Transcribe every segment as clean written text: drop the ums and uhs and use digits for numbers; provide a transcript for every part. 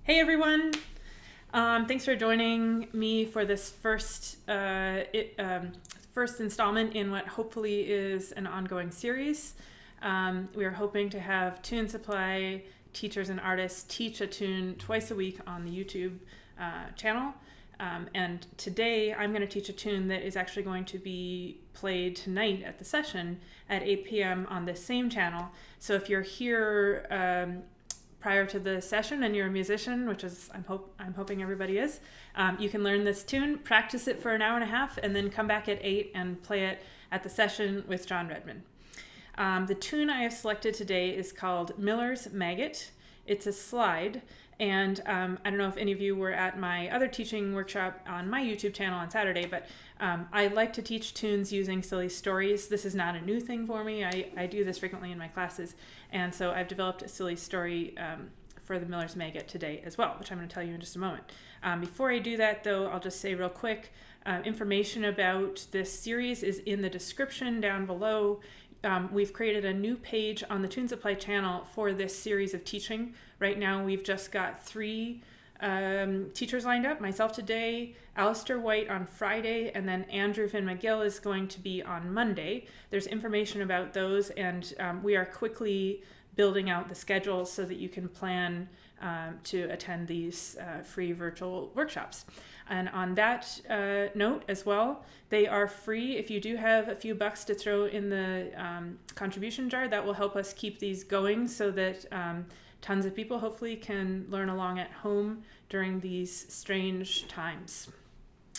Hey everyone! Thanks for joining me for this first installment in what hopefully is an ongoing series. We are hoping to have Tune Supply teachers and artists teach a tune twice a week on the YouTube channel. And today I'm going to teach a tune that is actually going to be played tonight at the session at 8 p.m. on this same channel. So if you're here prior to the session and you're a musician, which is I'm hoping everybody is, you can learn this tune, practice it for an hour and a half, and then come back at 8 and play it at the session with John Redmond. The tune I have selected today is called Miller's Maggot. It's a slide, and I don't know if any of you were at my other teaching workshop on my YouTube channel on Saturday, but I like to teach tunes using silly stories. This is not a new thing for me. I do this frequently in my classes, and so I've developed a silly story for the Miller's Maggot today as well, which I'm going to tell you in just a moment. Before I do that, though, I'll just say real quick, information about this series is in the description down below. We've created a new page on the Tune Supply channel for this series of teaching. Right now we've just got 3 teachers lined up, myself today, Alasdair White on Friday, and then Andrew Finn McGill is going to be on Monday. There's information about those, and we are quickly building out the schedule so that you can plan to attend these free virtual workshops. And on that note as well, they are free. If you do have a few bucks to throw in the contribution jar, that will help us keep these going so that tons of people hopefully can learn along at home during these strange times.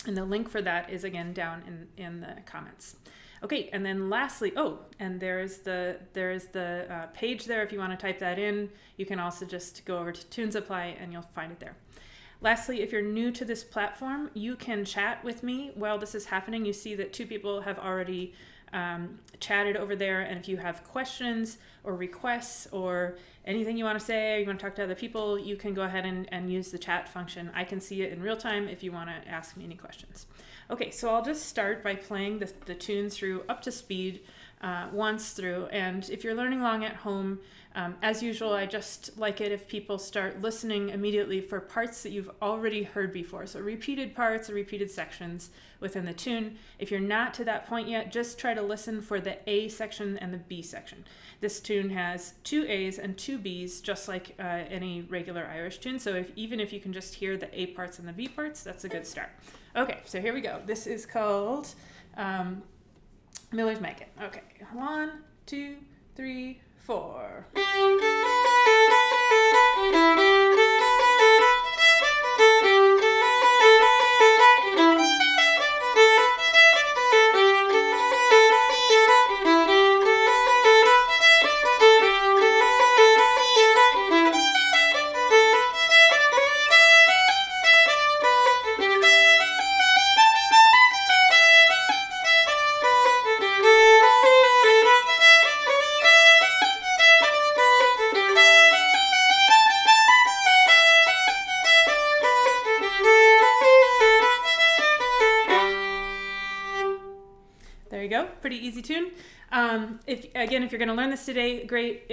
And the link for that is again down in the comments. Okay, and then lastly, and there's the page there if you want to type that in. You can also just go over to Tune Supply and you'll find it there. Lastly, if you're new to this platform, you can chat with me while this is happening. You see that 2 people have already chatted over there, and if you have questions or requests or anything you want to say or you want to talk to other people, you can go ahead and use the chat function. I can see it in real time if you want to ask me any questions. Okay, so I'll just start by playing the tune through up to speed once through, and if you're learning along at home, as usual, I just like it if people start listening immediately for parts that you've already heard before, so repeated parts or repeated sections within the tune. If you're not to that point yet, just try to listen for the A section and the B section. This tune has 2 A's and 2 B's, just like any regular Irish tune, so even if you can just hear the A parts and the B parts, that's a good start. Okay, so here we go. This is called Miller's Maggot. Okay, 1, 2, 3, 4. There you go, pretty easy tune. If you're going to learn this today, great.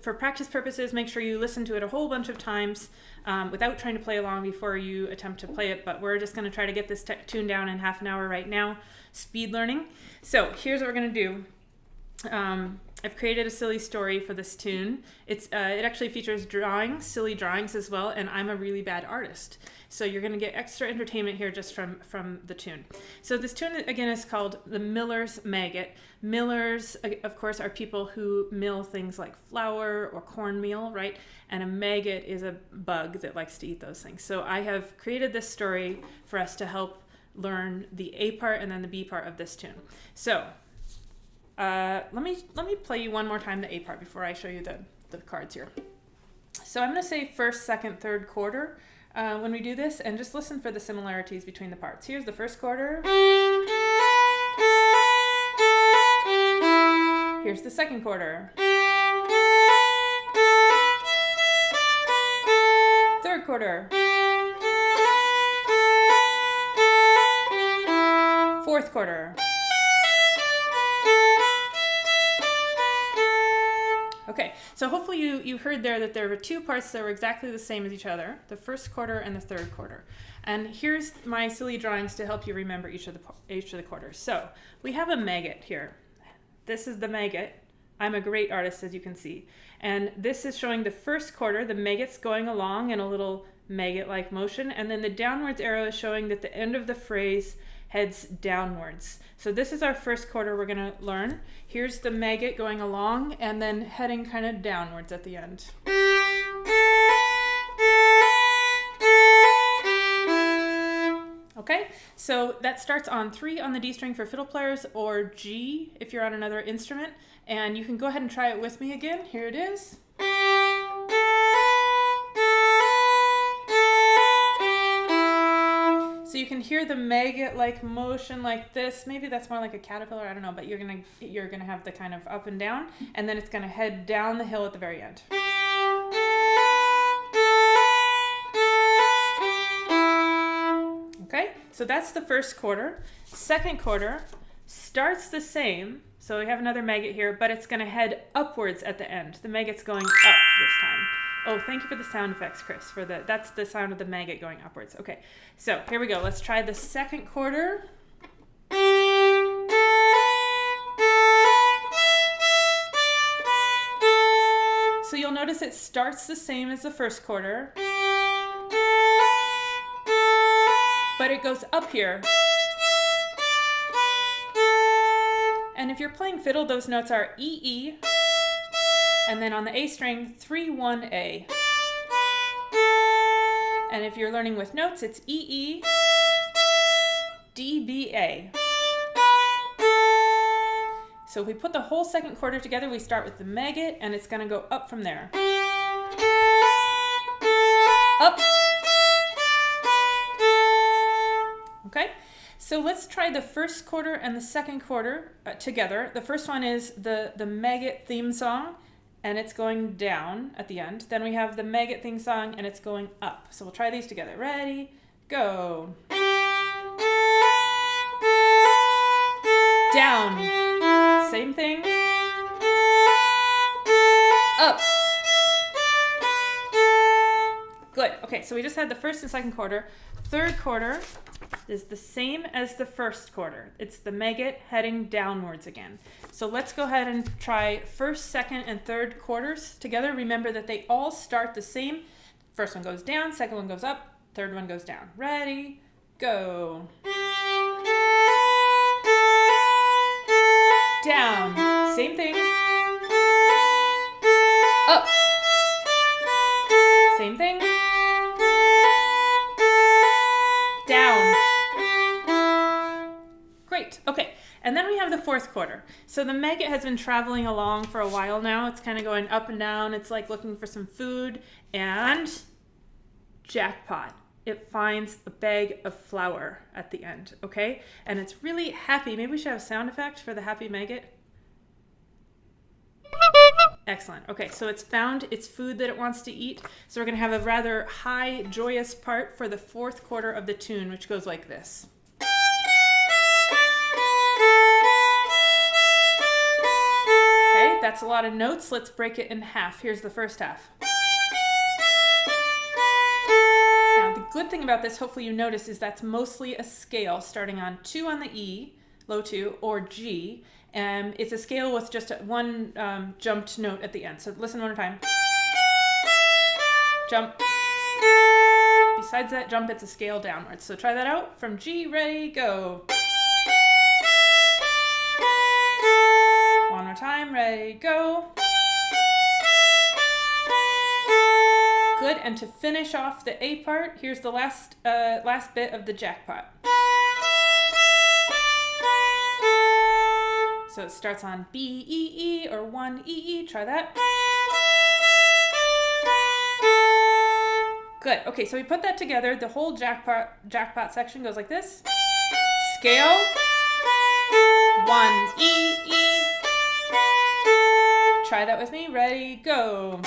For practice purposes, make sure you listen to it a whole bunch of times without trying to play along before you attempt to play it, but we're just going to try to get this tune down in half an hour right now, speed learning. So here's what we're going to do. I've created a silly story for this tune. It actually features silly drawings as well, and I'm a really bad artist. So you're going to get extra entertainment here just from the tune. So this tune, again, is called The Miller's Maggot. Millers, of course, are people who mill things like flour or cornmeal, right? And a maggot is a bug that likes to eat those things. So I have created this story for us to help learn the A part and then the B part of this tune. So let me play you one more time the A part before I show you the cards here. So I'm going to say first, second, third quarter when we do this, and just listen for the similarities between the parts. Here's the first quarter. Here's the second quarter. Third quarter. Fourth quarter. Okay, So hopefully you heard there that there were two parts that were exactly the same as each other, the first quarter and the third quarter. And here's my silly drawings to help you remember each of the quarters. So we have a maggot here. This is the maggot. I'm a great artist, as you can see. And this is showing the first quarter. The maggot's going along in a little maggot-like motion. And then the downwards arrow is showing that the end of the phrase heads downwards. So this is our first quarter we're going to learn. Here's the maggot going along and then heading kind of downwards at the end. Okay, so that starts on 3 on the D string for fiddle players, or G if you're on another instrument. And you can go ahead and try it with me again. Here it is. So you can hear the maggot-like motion like this. Maybe that's more like a caterpillar, I don't know, but you're gonna have the kind of up and down, and then it's gonna head down the hill at the very end. Okay, so that's the first quarter. Second quarter starts the same. So we have another maggot here, but it's going to head upwards at the end. The maggot's going up this time. Oh, thank you for the sound effects, Chris. That's the sound of the maggot going upwards. Okay, so here we go. Let's try the second quarter. So you'll notice it starts the same as the first quarter, but it goes up here. And if you're playing fiddle, those notes are E, E, and then on the A string, 3, 1, A. And if you're learning with notes, it's E, E, D, B, A. So if we put the whole second quarter together, we start with the maggot, and it's going to go up from there. Up. Okay? So let's try the first quarter and the second quarter together. The first one is the Maggot theme song, and it's going down at the end. Then we have the Maggot theme song, and it's going up. So we'll try these together. Ready? Go. Down. Same thing. Up. Good. Okay, so we just had the first and second quarter. Third quarter is the same as the first quarter. It's the maggot heading downwards again. So let's go ahead and try first, second, and third quarters together. Remember that they all start the same. First one goes down, second one goes up, third one goes down. Ready, go. Down, same thing. Up, same thing. Down. Great, okay. And then we have the fourth quarter. So the maggot has been traveling along for a while now. It's kind of going up and down. It's like looking for some food, and jackpot. It finds a bag of flour at the end, okay? And it's really happy. Maybe we should have a sound effect for the happy maggot. Excellent. Okay, so it's found its food that it wants to eat. So we're going to have a rather high, joyous part for the fourth quarter of the tune, which goes like this. Okay, that's a lot of notes. Let's break it in half. Here's the first half. Now, the good thing about this, hopefully you notice, is that's mostly a scale starting on 2 on the E, low 2, or G. It's a scale with just one jumped note at the end. So listen one more time. Jump. Besides that jump, it's a scale downwards. So try that out. From G, ready, go. One more time, ready, go. Good, and to finish off the A part, here's the last bit of the jackpot. So it starts on B, E, E, or 1, E, E. Try that. Good. Okay, so we put that together. The whole jackpot section goes like this. Scale. 1, E, E. Try that with me. Ready, go.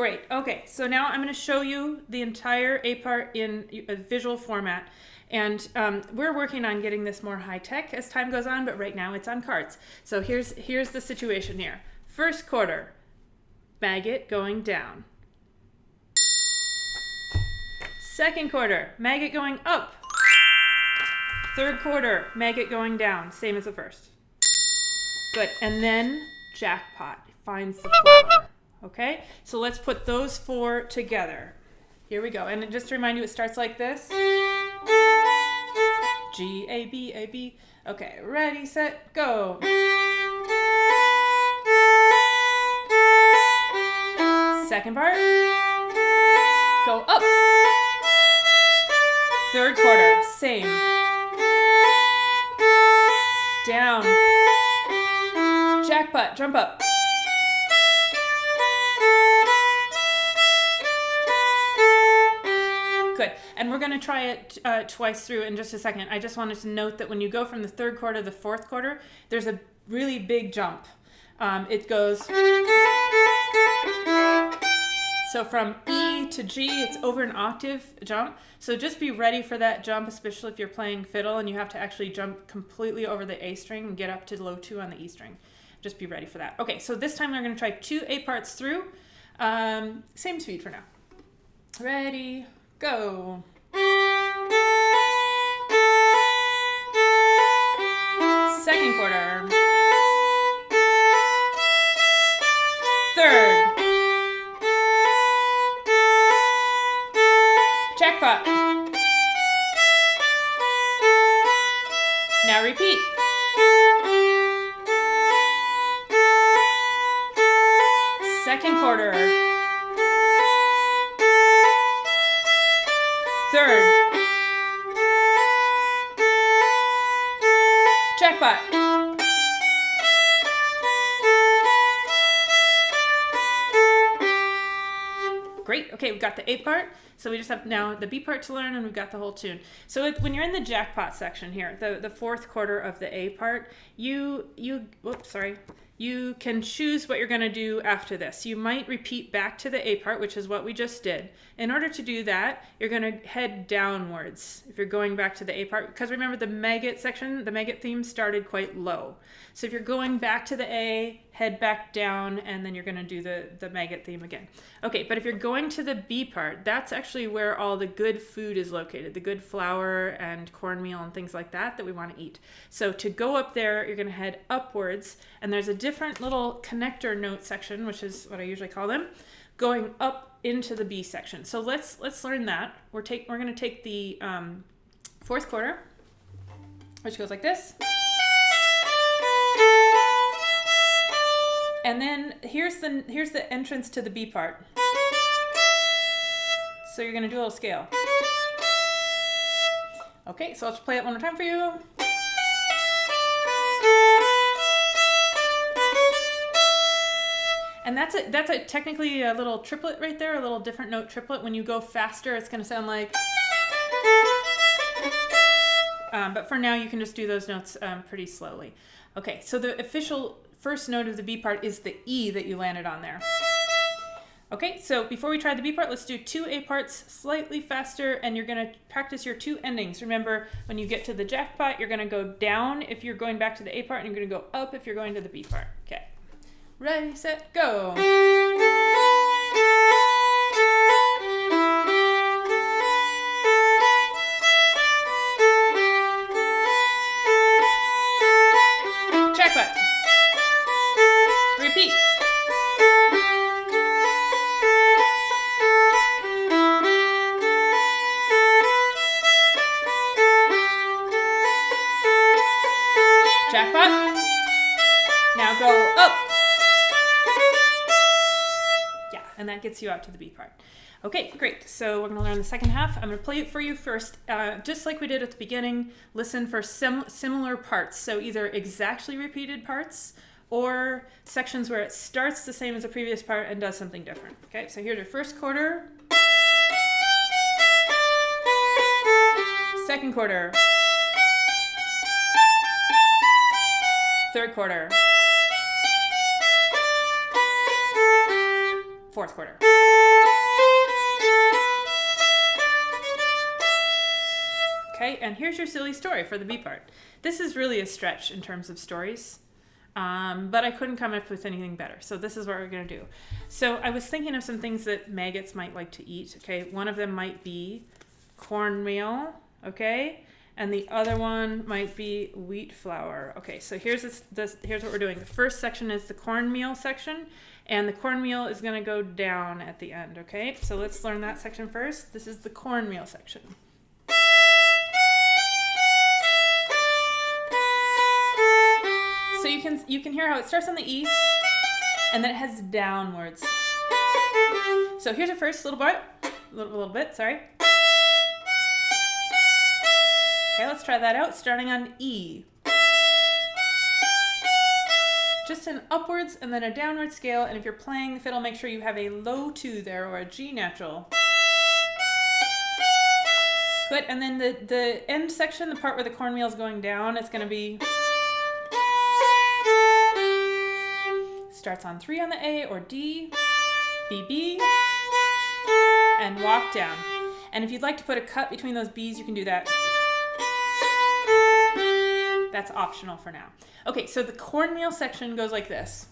Great. Okay, so now I'm going to show you the entire A part in a visual format. And we're working on getting this more high tech as time goes on, but right now it's on cards. So here's the situation here. First quarter, Maggot going down. Second quarter, Maggot going up. Third quarter, Maggot going down, same as the first. Good, and then jackpot finds the flower. Okay, so let's put those 4 together. Here we go, and just to remind you, it starts like this. G, A, B, A, B. Okay, ready, set, go. Second part, go up. Third quarter, same. Down. Jackpot, jump up. Good, and we're going to try it twice through in just a second. I just wanted to note that when you go from the third quarter to the fourth quarter, there's a really big jump. It goes, so from E to G, it's over an octave jump. So just be ready for that jump, especially if you're playing fiddle and you have to actually jump completely over the A string and get up to low 2 on the E string. Just be ready for that. Okay, so this time we're going to try 2 A parts through. Same speed for now. Ready, go. Second quarter. Third. Jackpot. Now repeat. Second quarter. Third. Jackpot. Great. Okay, we've got the A part. So we just have now the B part to learn, and we've got the whole tune. So when you're in the jackpot section here, the fourth quarter of the A part, you can choose what you're going to do after this. You might repeat back to the A part, which is what we just did. In order to do that, you're going to head downwards if you're going back to the A part, because remember the Maggot section, the Maggot theme started quite low. So if you're going back to the A, head back down, and then you're going to do the Maggot theme again. Okay, but if you're going to the B part, that's actually where all the good food is located, the good flour and cornmeal and things like that we want to eat. So to go up there, you're going to head upwards, and there's a different little connector note section, which is what I usually call them, going up into the B section. So let's learn that. We're going to take the fourth quarter, which goes like this. And then here's the entrance to the B part. So you're going to do a little scale. Okay, so let's play it one more time for you. And that's technically a little triplet right there, a little different note triplet. When you go faster, it's going to sound like... but for now, you can just do those notes pretty slowly. Okay, so the official first note of the B part is the E that you landed on there. Okay, so before we try the B part, let's do 2 A parts slightly faster, and you're going to practice your 2 endings. Remember, when you get to the jackpot, you're going to go down if you're going back to the A part, and you're going to go up if you're going to the B part. Okay, ready, set, go. Jackpot. Repeat. Jackpot. Now go up. Yeah, and that gets you out to the B part. Okay, great. So we're going to learn the second half. I'm going to play it for you first. Just like we did at the beginning, listen for similar parts. So either exactly repeated parts or sections where it starts the same as the previous part and does something different. Okay, so here's your first quarter. Second quarter. Third quarter. Fourth quarter. Okay, and here's your silly story for the B part. This is really a stretch in terms of stories, but I couldn't come up with anything better. So this is what we're going to do. So I was thinking of some things that maggots might like to eat. Okay, one of them might be cornmeal, okay? And the other one might be wheat flour. Okay, so here's here's what we're doing. The first section is the cornmeal section, and the cornmeal is going to go down at the end, okay? So let's learn that section first. This is the cornmeal section. So you can hear how it starts on the E, and then it has downwards. So here's our first little bit, sorry. Okay, let's try that out, starting on E. Just an upwards and then a downward scale, and if you're playing the fiddle, make sure you have a low 2 there, or a G natural. Good, and then the end section, the part where the cornmeal is going down, it's going to be... Starts on 3 on the A or D, B, B, and walk down. And if you'd like to put a cut between those B's, you can do that. That's optional for now. Okay, so the cornmeal section goes like this.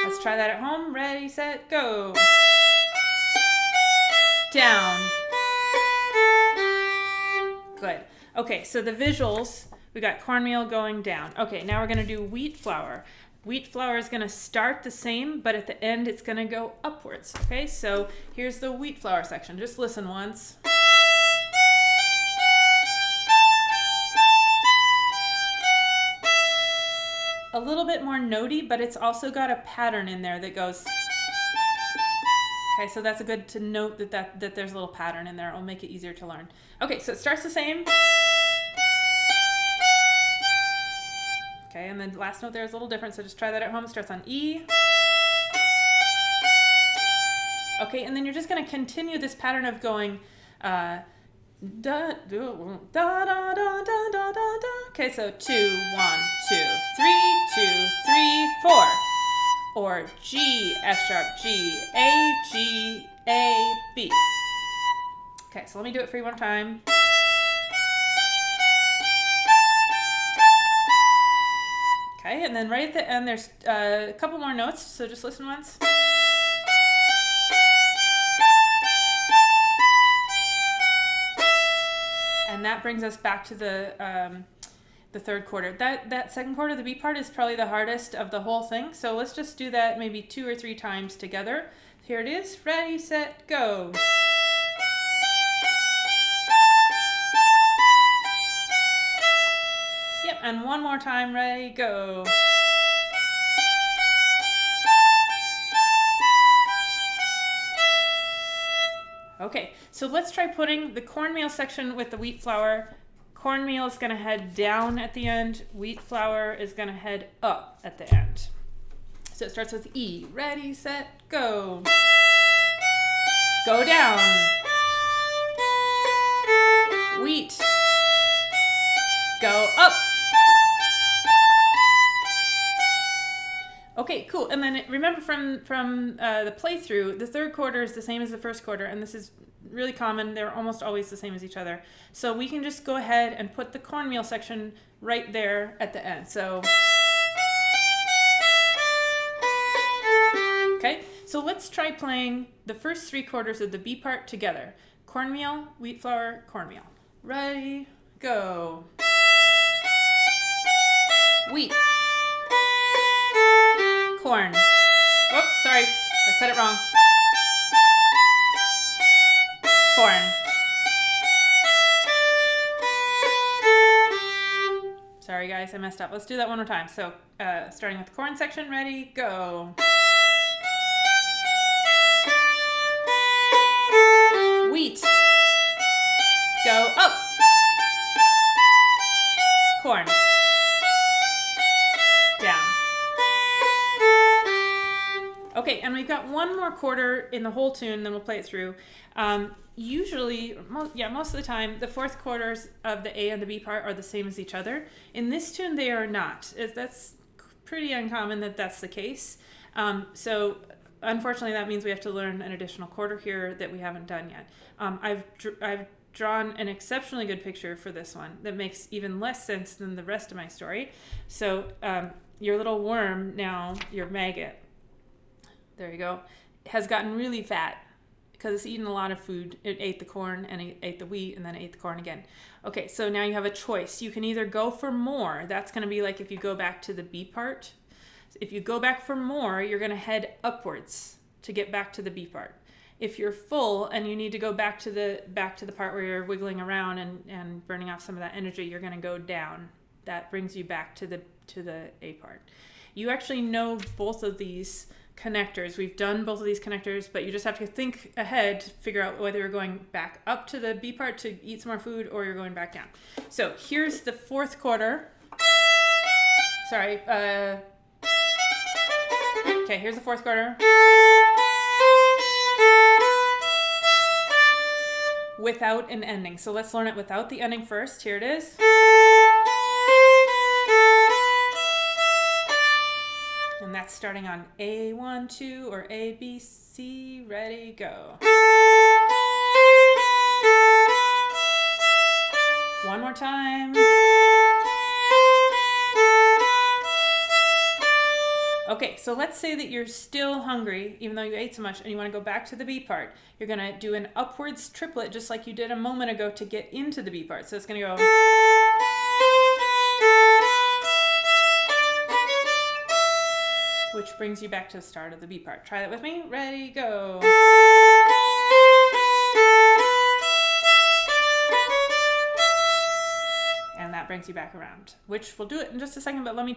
Let's try that at home. Ready, set, go. Down. Good. Okay, so the visuals, we got cornmeal going down. Okay, now we're going to do wheat flour. Wheat flour is going to start the same, but at the end it's going to go upwards. Okay, so here's the wheat flour section. Just listen once. A little bit more notey, but it's also got a pattern in there that goes... Okay, so that's a good to note that there's a little pattern in there. It'll make it easier to learn. Okay, so it starts the same. Okay, and the last note there is a little different, so just try that at home. It starts on E. Okay, and then you're just going to continue this pattern of going da da da da da da da da. Okay, so 2 1 2 3 2 3 4, or G F sharp G A B. Okay, so let me do it for you one time. Okay, and then right at the end, there's a couple more notes, so just listen once. And that brings us back to the third quarter. That second quarter, the B part, is probably the hardest of the whole thing, so let's just do that maybe 2 or 3 times together. Here it is. Ready, set, go. Yep, and one more time. Ready, go. Okay, so let's try putting the cornmeal section with the wheat flour. Cornmeal is going to head down at the end. Wheat flour is going to head up at the end. So it starts with E. Ready, set, go. Go down. Wheat. Go up. Okay, cool. And then remember from the playthrough, the third quarter is the same as the first quarter, and this is really common. They're almost always the same as each other. So we can just go ahead and put the cornmeal section right there at the end. So, okay, so let's try playing the first 3 quarters of the B part together. Cornmeal, wheat flour, cornmeal. Ready, go. Wheat. Corn. Oh, sorry, I said it wrong. Corn. Sorry guys, I messed up. Let's do that one more time. So, starting with the corn section, ready, go. Wheat. Go up. Corn. Down. Okay, and we've got one more quarter in the whole tune, then we'll play it through. Usually, most of the time, the fourth quarters of the A and the B part are the same as each other. In this tune, they are not. That's pretty uncommon that that's the case. So unfortunately, that means we have to learn an additional quarter here that we haven't done yet. I've drawn an exceptionally good picture for this one that makes even less sense than the rest of my story. So your little worm now, your maggot, there you go, has gotten really fat because it's eaten a lot of food. It ate the corn and it ate the wheat and then it ate the corn again. Okay, so now you have a choice. You can either go for more. That's going to be like if you go back to the B part. If you go back for more, you're going to head upwards to get back to the B part. If you're full and you need to go back to the part where you're wiggling around and burning off some of that energy, you're going to go down. That brings you back to the A part. You actually know both of these connectors. We've done both of these connectors, but you just have to think ahead to figure out whether you're going back up to the B part to eat some more food or you're going back down. So here's the fourth quarter. Sorry. Okay, here's the fourth quarter. Without an ending. So let's learn it without the ending first. Here it is. And that's starting on A1, 2, or A, B, C. Ready, go. One more time. Okay, so let's say that you're still hungry, even though you ate so much, and you want to go back to the B part. You're going to do an upwards triplet, just like you did a moment ago to get into the B part. So it's going to go... which brings you back to the start of the B part. Try that with me. Ready, go. And that brings you back around, which we'll do it in just a second, but let me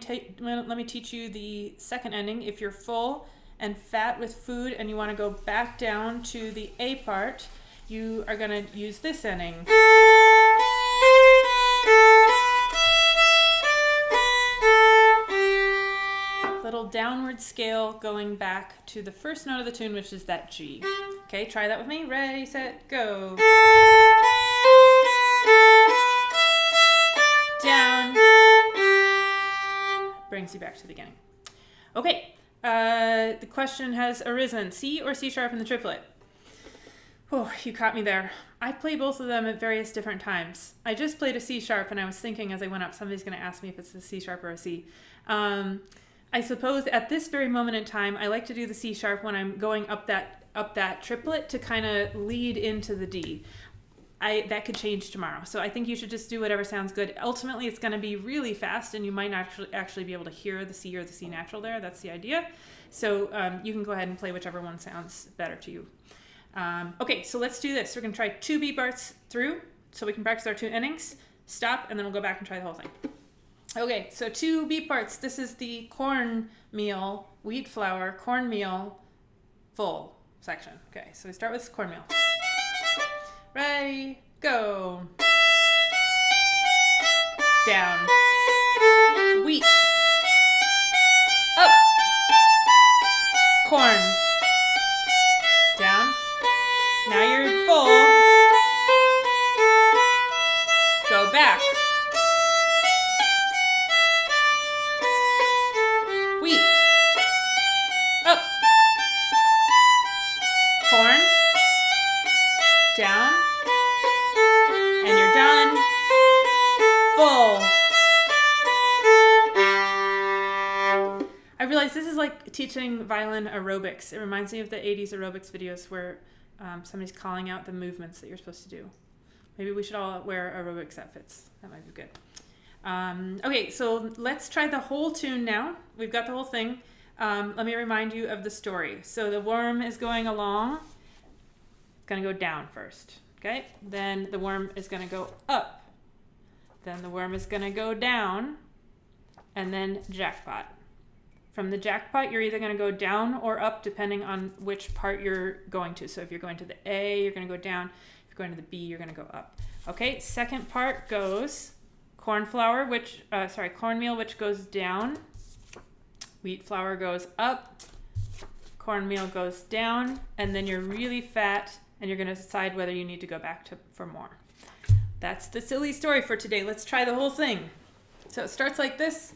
teach you the second ending. If you're full and fat with food and you want to go back down to the A part, you are going to use this ending. Little downward scale going back to the first note of the tune, which is that G. Okay, try that with me. Ready, set, go. Down. Brings you back to the beginning. Okay, the question has arisen. C or C sharp in the triplet? Oh, you caught me there. I play both of them at various different times. I just played a C sharp and I was thinking as I went up, somebody's going to ask me if it's a C sharp or a C. I suppose at this very moment in time, I like to do the C sharp when I'm going up that triplet to kind of lead into the D. That could change tomorrow. So I think you should just do whatever sounds good. Ultimately, it's going to be really fast and you might not actually be able to hear the C or the C natural there. That's the idea. So you can go ahead and play whichever one sounds better to you. Okay, so let's do this. We're going to try 2 B parts through so we can practice our 2 endings. Stop, and then we'll go back and try the whole thing. Okay, so 2 B parts. This is the cornmeal, wheat flour, cornmeal, full section. Okay, so we start with cornmeal. Ready, go. Down. Wheat. Up. Corn. Down. Now you're full. Go back. Wheat. Up. Corn. Down. And you're done. Full. I realize this is like teaching violin aerobics. It reminds me of the 80s aerobics videos where somebody's calling out the movements that you're supposed to do. Maybe we should all wear aerobics outfits. That might be good. Okay, so let's try the whole tune now. We've got the whole thing. Let me remind you of the story. So the worm is going along. It's going to go down first. Okay, then the worm is going to go up. Then the worm is going to go down. And then jackpot. From the jackpot, you're either going to go down or up depending on which part you're going to. So if you're going to the A, you're going to go down. If you're going to the B, you're going to go up. Okay, second part goes cornmeal, which goes down. Wheat flour goes up. Cornmeal goes down. And then you're really fat and you're going to decide whether you need to go back for more. That's the silly story for today. Let's try the whole thing. So it starts like this.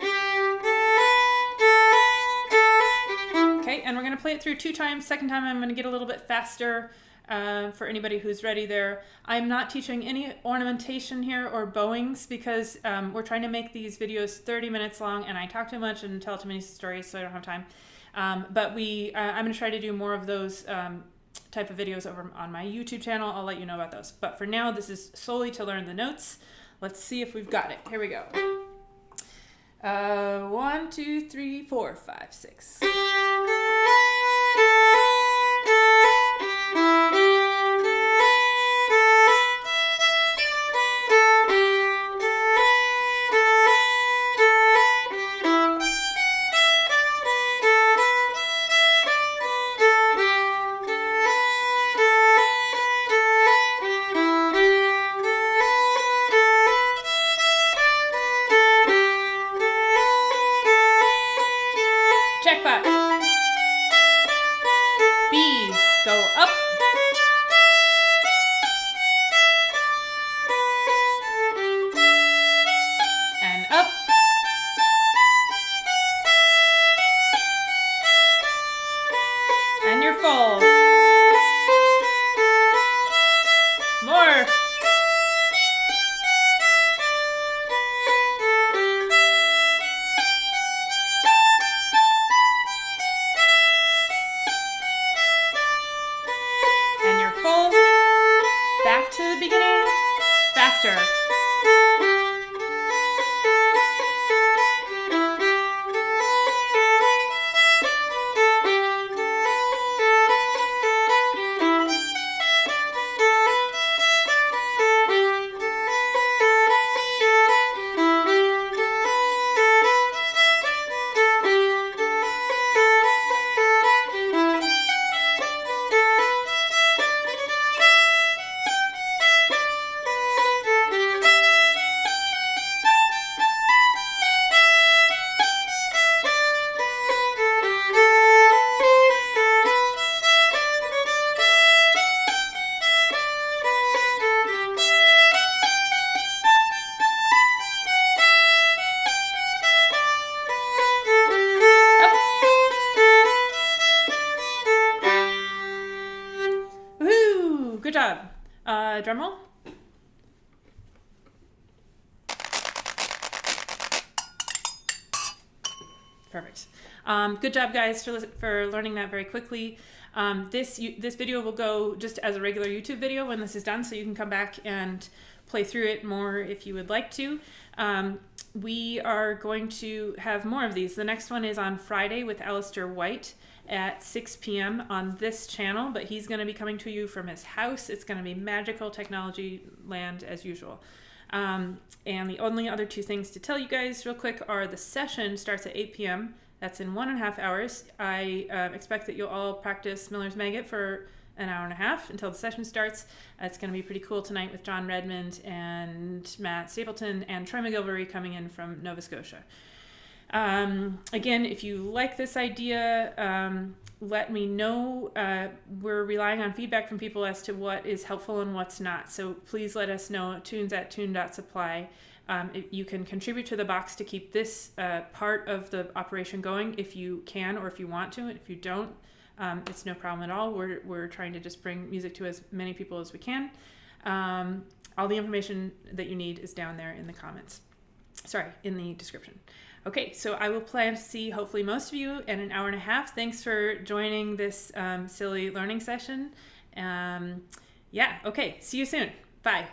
Okay, Okay, and we're going to play it through 2 times. Second time I'm going to get a little bit faster for anybody who's ready there. I'm not teaching any ornamentation here or bowings because we're trying to make these videos 30 minutes long, and I talk too much and tell too many stories, so I don't have time. But I'm going to try to do more of those type of videos over on my YouTube channel. I'll let you know about those. But for now, this is solely to learn the notes. Let's see if we've got it. Here we go. 1, 2, 3, 4, 5, 6. Jackpot. B, go up. And up. And you're full. More. Back to the beginning, faster. Good job. Drum roll. Perfect. Good job, guys, for learning that very quickly. This video will go just as a regular YouTube video when this is done, so you can come back and play through it more if you would like to. We are going to have more of these. The next one is on Friday with Alasdair White at 6 p.m. on this channel, but he's going to be coming to you from his house. It's going to be magical technology land as usual. And the only other 2 things to tell you guys real quick are the session starts at 8 p.m. That's in 1.5 hours. I expect that you'll all practice Miller's Maggot for an hour and a half until the session starts. It's going to be pretty cool tonight with John Redmond and Matt Stapleton and Troy McGilvery coming in from Nova Scotia. Again, if you like this idea, let me know. We're relying on feedback from people as to what is helpful and what's not. So please let us know. tunes@tune.supply. You can contribute to the box to keep this part of the operation going if you can or if you want to. If you don't, it's no problem at all. We're trying to just bring music to as many people as we can. All the information that you need is down there in the comments. In the description. Okay, so I will plan to see hopefully most of you in an hour and a half. Thanks for joining this silly learning session. Yeah, okay, see you soon. Bye.